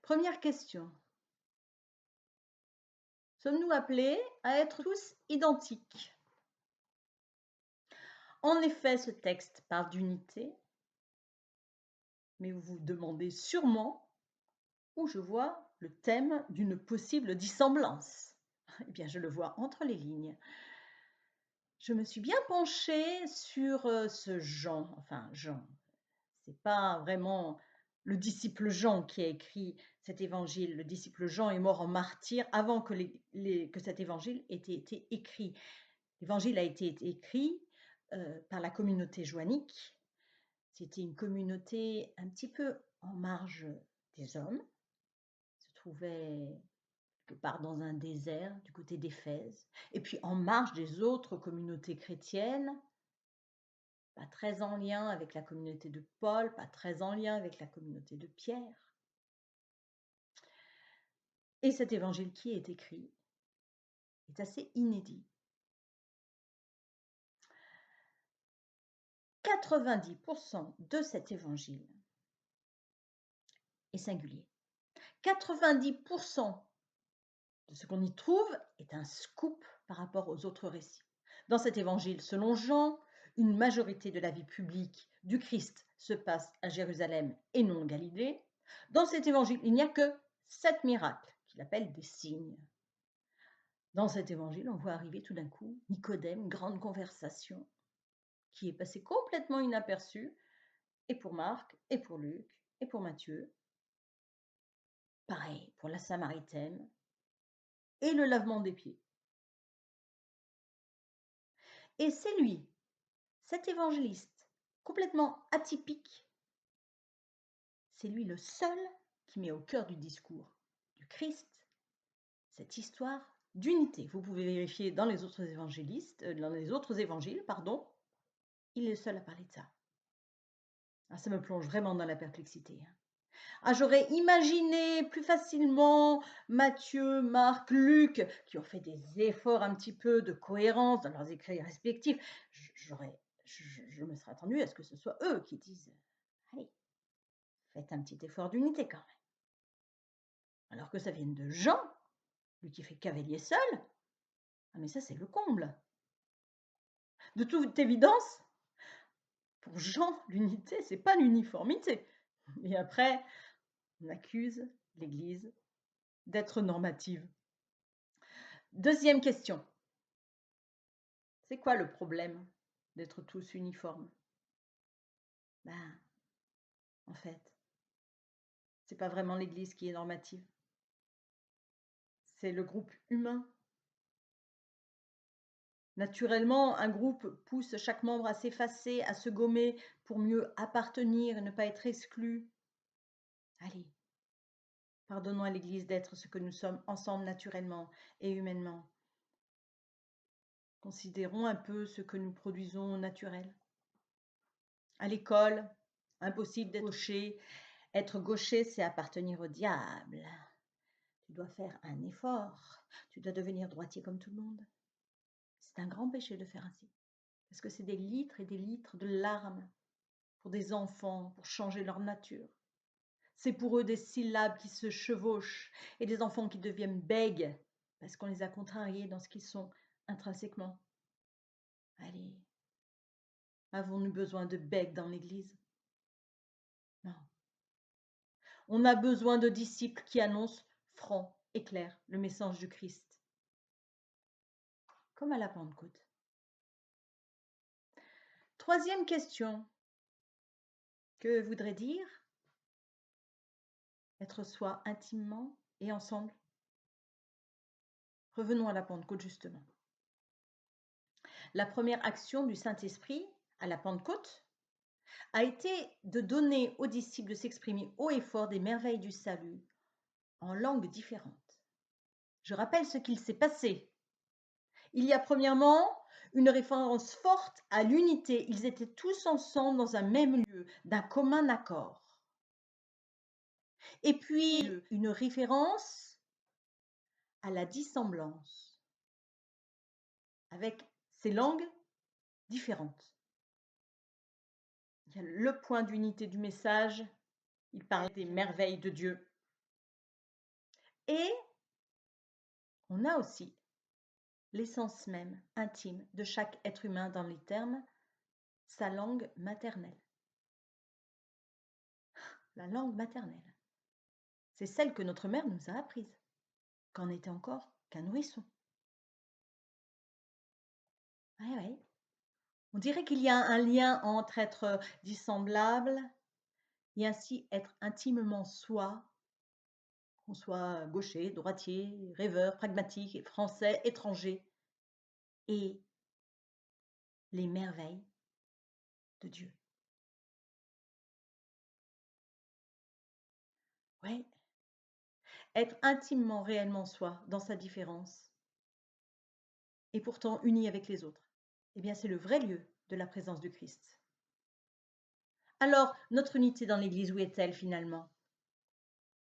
Première question. Sommes-nous appelés à être tous identiques? En effet, ce texte parle d'unité, mais vous vous demandez sûrement où je vois le thème d'une possible dissemblance. Eh bien, je le vois entre les lignes. Je me suis bien penchée sur ce Jean, enfin Jean, c'est pas vraiment le disciple Jean qui a écrit cet évangile. Le disciple Jean est mort en martyr avant que, que cet évangile ait été écrit. L'évangile a été écrit par la communauté joannique. C'était une communauté un petit peu en marge des hommes. Se trouvait quelque part dans un désert du côté d'Éphèse. Et puis en marge des autres communautés chrétiennes, pas très en lien avec la communauté de Paul, pas très en lien avec la communauté de Pierre. Et cet évangile qui est écrit est assez inédit. 90% de cet évangile est singulier. 90% de ce qu'on y trouve est un scoop par rapport aux autres récits. Dans cet évangile, selon Jean, une majorité de la vie publique du Christ se passe à Jérusalem et non en Galilée. Dans cet évangile, il n'y a que 7 miracles qu'il appelle des signes. Dans cet évangile, on voit arriver tout d'un coup Nicodème, grande conversation, qui est passée complètement inaperçue, et pour Marc, et pour Luc, et pour Matthieu. Pareil pour la Samaritaine et le lavement des pieds. Et c'est lui, cet évangéliste, complètement atypique, c'est lui le seul qui met au cœur du discours du Christ cette histoire d'unité. Vous pouvez vérifier dans les autres évangiles, il est le seul à parler de ça. Ah, ça me plonge vraiment dans la perplexité. Ah, j'aurais imaginé plus facilement Matthieu, Marc, Luc, qui ont fait des efforts un petit peu de cohérence dans leurs écrits respectifs. Je me serais attendue à ce que ce soit eux qui disent allez, faites un petit effort d'unité quand même. Alors que ça vienne de Jean, lui qui fait cavalier seul. Ah, mais ça, c'est le comble. De toute évidence, pour Jean, l'unité, c'est pas l'uniformité. Et après, on accuse l'Église d'être normative. Deuxième question. C'est quoi le problème d'être tous uniformes? Ben, en fait, c'est pas vraiment l'Église qui est normative. C'est le groupe humain. Naturellement, un groupe pousse chaque membre à s'effacer, à se gommer pour mieux appartenir et ne pas être exclu. Allez, pardonnons à l'Église d'être ce que nous sommes ensemble naturellement et humainement. Considérons un peu ce que nous produisons au naturel. À l'école, impossible d'être gaucher. Être gaucher, c'est appartenir au diable. Tu dois faire un effort. Tu dois devenir droitier comme tout le monde. C'est un grand péché de faire ainsi. Parce que c'est des litres et des litres de larmes pour des enfants, pour changer leur nature. C'est pour eux des syllabes qui se chevauchent et des enfants qui deviennent bègues parce qu'on les a contrariés dans ce qu'ils sont intrinsèquement. Allez, avons-nous besoin de bègues dans l'Église? Non. On a besoin de disciples qui annoncent franc et clair le message du Christ. Comme à la Pentecôte. Troisième question. Que voudrait dire être soi intimement et ensemble? Revenons à la Pentecôte justement. La première action du Saint-Esprit à la Pentecôte a été de donner aux disciples de s'exprimer haut et fort des merveilles du salut en langues différentes. Je rappelle ce qu'il s'est passé. Il y a premièrement une référence forte à l'unité. Ils étaient tous ensemble dans un même lieu, d'un commun accord. Et puis une référence à la dissemblance, avec ces langues différentes. Il y a le point d'unité du message, il parle des merveilles de Dieu. Et on a aussi l'essence même intime de chaque être humain dans les termes, sa langue maternelle. La langue maternelle, c'est celle que notre mère nous a apprise quand on n'était encore qu'un nourrisson. Ouais, ouais. On dirait qu'il y a un lien entre être dissemblable et ainsi être intimement soi, qu'on soit gaucher, droitier, rêveur, pragmatique, français, étranger, et les merveilles de Dieu. Ouais, être intimement, réellement soi, dans sa différence, et pourtant uni avec les autres. Eh bien, c'est le vrai lieu de la présence du Christ. Alors, notre unité dans l'Église, où est-elle finalement?